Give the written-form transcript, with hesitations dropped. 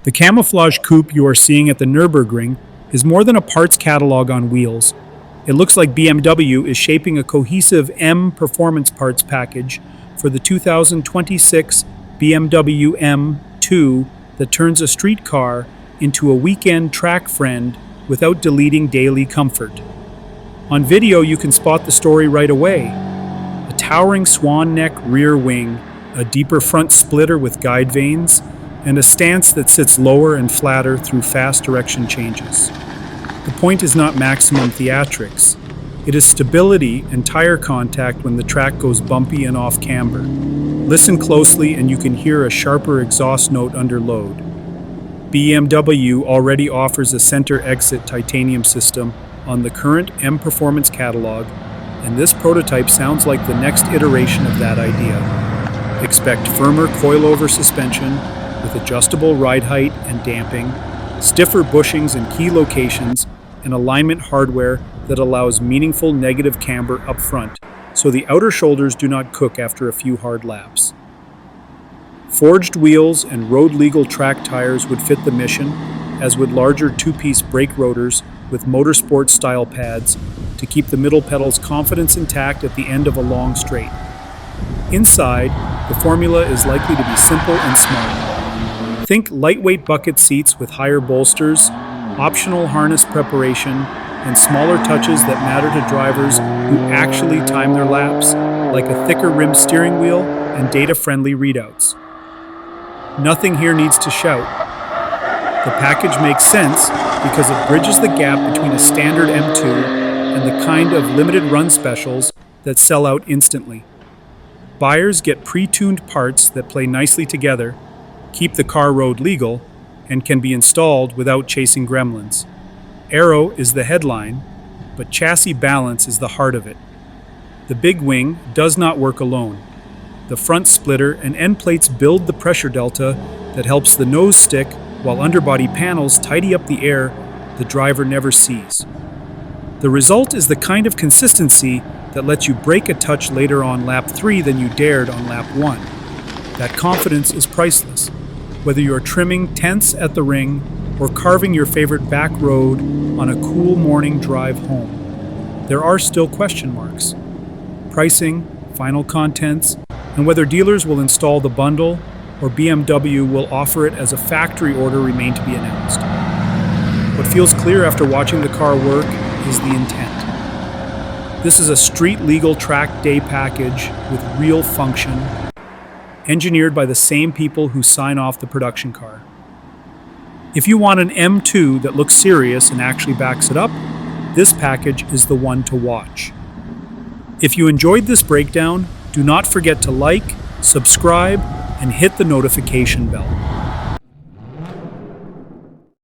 The camouflage coupe you are seeing at the Nürburgring is more than a parts catalog on wheels. It looks like BMW is shaping a cohesive M Performance Parts package for the 2026 BMW M2 that turns a street car into a weekend track friend without deleting daily comfort. On video, you can spot the story right away. A towering swan neck rear wing, a deeper front splitter with guide vanes, and a stance that sits lower and flatter through fast direction changes. The point is not maximum theatrics. It is stability and tire contact when the track goes bumpy and off camber. Listen closely and you can hear a sharper exhaust note under load. BMW already offers a center exit titanium system on the current M Performance catalog, and this prototype sounds like the next iteration of that idea. Expect firmer coilover suspension with adjustable ride height and damping, stiffer bushings in key locations, and alignment hardware that allows meaningful negative camber up front, so the outer shoulders do not cook after a few hard laps. Forged wheels and road-legal track tires would fit the mission, as would larger two-piece brake rotors with motorsport-style pads to keep the middle pedal's confidence intact at the end of a long straight. Inside, the formula is likely to be simple and small. Think lightweight bucket seats with higher bolsters, optional harness preparation, and smaller touches that matter to drivers who actually time their laps, like a thicker rimmed steering wheel and data-friendly readouts. Nothing here needs to shout. The package makes sense because it bridges the gap between a standard M2 and the kind of limited run specials that sell out instantly. Buyers get pre-tuned parts that play nicely together, keep the car road legal, and can be installed without chasing gremlins. Aero is the headline, but chassis balance is the heart of it. The big wing does not work alone. The front splitter and end plates build the pressure delta that helps the nose stick, while underbody panels tidy up the air the driver never sees. The result is the kind of consistency that lets you brake a touch later on lap 3 than you dared on lap 1. That confidence is priceless, whether you're trimming tenths at the ring or carving your favorite back road on a cool morning drive home. There are still question marks. Pricing, final contents, and whether dealers will install the bundle or BMW will offer it as a factory order remain to be announced. What feels clear after watching the car work is the intent. This is a street-legal track day package with real function, engineered by the same people who sign off the production car. If you want an M2 that looks serious and actually backs it up, this package is the one to watch. If you enjoyed this breakdown, do not forget to like, subscribe, and hit the notification bell.